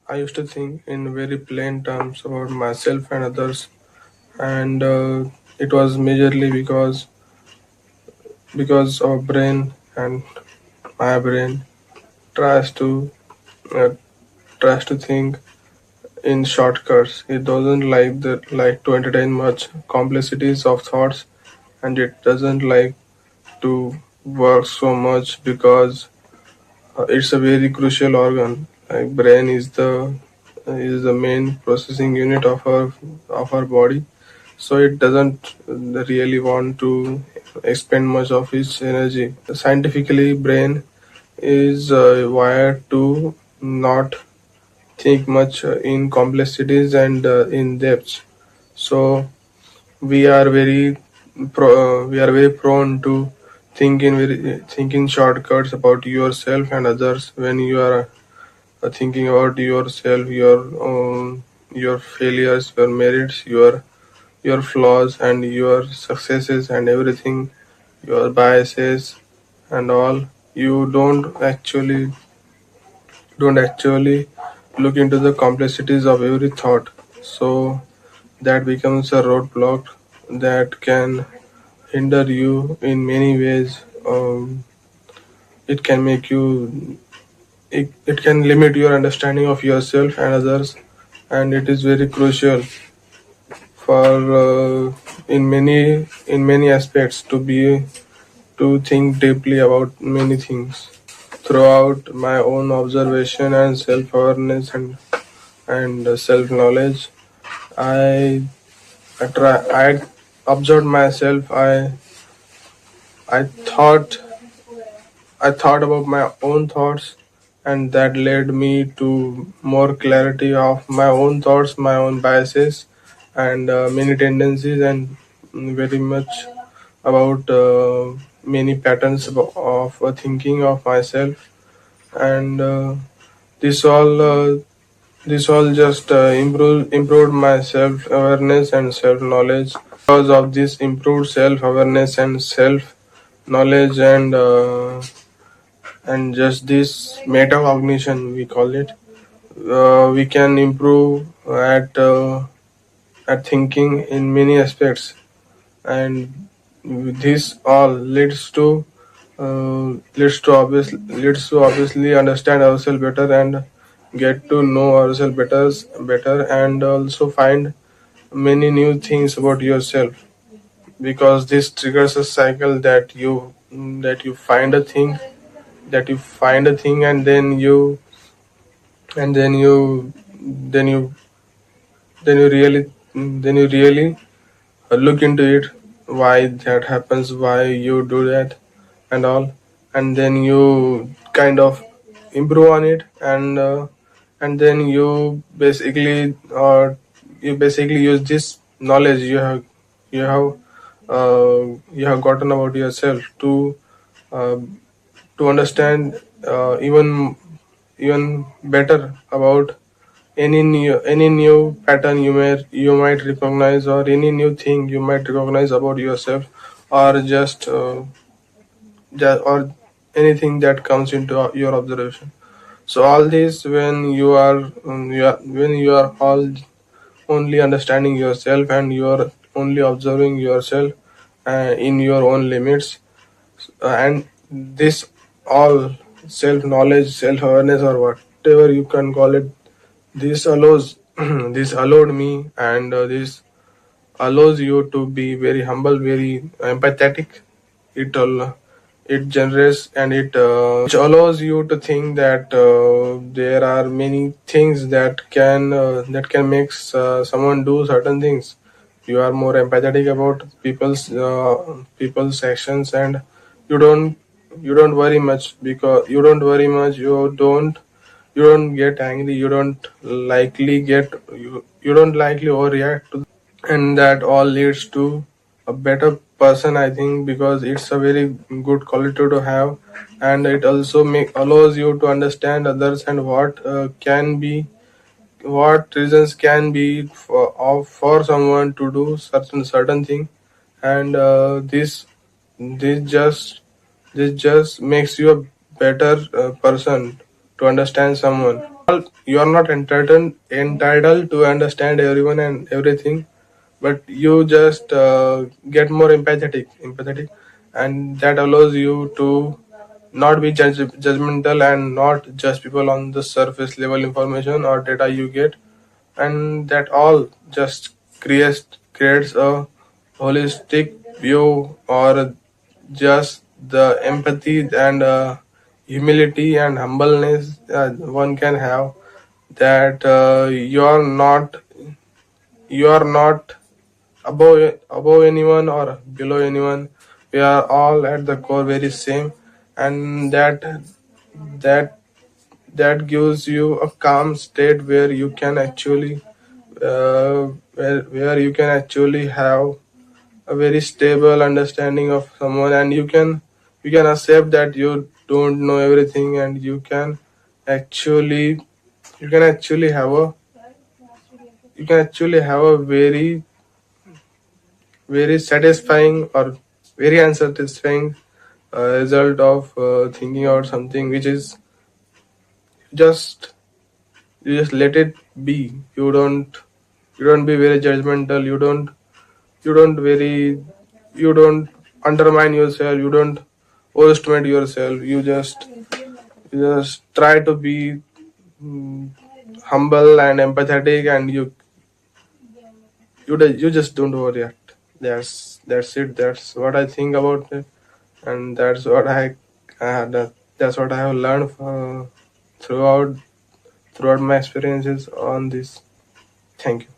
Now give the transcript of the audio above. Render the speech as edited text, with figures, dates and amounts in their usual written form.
I used to think in very plain terms about myself and others, and it was majorly because our brain and my brain tries to uh, tries to think in shortcuts. It doesn't like to entertain much complexities of thoughts, and it doesn't like to work so much because it's a very crucial organ. Like brain is the main processing unit of our body, so it doesn't really want to expend much of its energy. Scientifically, brain is wired to not think much in complexities and in depths. So we are very prone to think in shortcuts about yourself and others. When you are thinking about yourself, your failures, your merits, your flaws and your successes and everything, your biases and all, you don't actually look into the complexities of every thought. So that becomes a roadblock that can hinder you in many ways. It can make you it can limit your understanding of yourself and others, and it is very crucial for in many aspects to think deeply about many things. Throughout my own observation and self-awareness and self-knowledge, I I observed myself. I thought I thought about my own thoughts, and that led me to more clarity of my own thoughts, my own biases, and many tendencies, and very much about many patterns of thinking of myself. And this all uh, this all just improved my self awareness and self knowledge. Because of this improved self awareness and self knowledge and just this metacognition we call it, we can improve at thinking in many aspects, and this all leads to obviously understand ourselves better and get to know ourselves better, and also find many new things about yourself, because this triggers a cycle that you find a thing that you find a thing, and then you then you really then you really look into it, why that happens, why you do that and all, and then you kind of improve on it, and then you basically use this knowledge you have you have gotten about yourself uh, to understand even better about any new pattern you might recognize, or any new thing you might recognize about yourself, or or anything that comes into your observation. So all this, when you are all only understanding yourself, and you are only observing yourself in your own limits, and this all self knowledge, self awareness, or whatever you can call it, this allows this allowed me, and this allows you to be very humble, very empathetic. It generates, and it which allows you to think that there are many things that can make someone do certain things. You are more empathetic about people's actions, and you don't you don't worry much, because you don't get angry, you don't likely overreact to, and that all leads to a better person, I think, because it's a very good quality to have, and it also allows you to understand others, and what reasons can be for someone to do certain thing, and this just this just makes you a better person to understand someone. You are not entitled to understand everyone and everything, but you just get more empathetic, and that allows you to not be judgmental and not judge people on the surface level information or data you get, and that all just creates a holistic view, or just the empathy and humility and humbleness one can have, that you are not above anyone or below anyone. We are all at the core very same, and that that gives you a calm state where you can actually where you can actually have a very stable understanding of someone, and you can accept that you don't know everything, and actually you can actually have a very very satisfying or very unsatisfying result of thinking about something, which is just you just let it be. You don't be very judgmental. You don't undermine yourself. You don't overestimate yourself. You just try to be mm, humble and empathetic, and you just don't overreact. That's it. That's what I think about it, and that's what I have learned throughout my experiences on this. Thank you.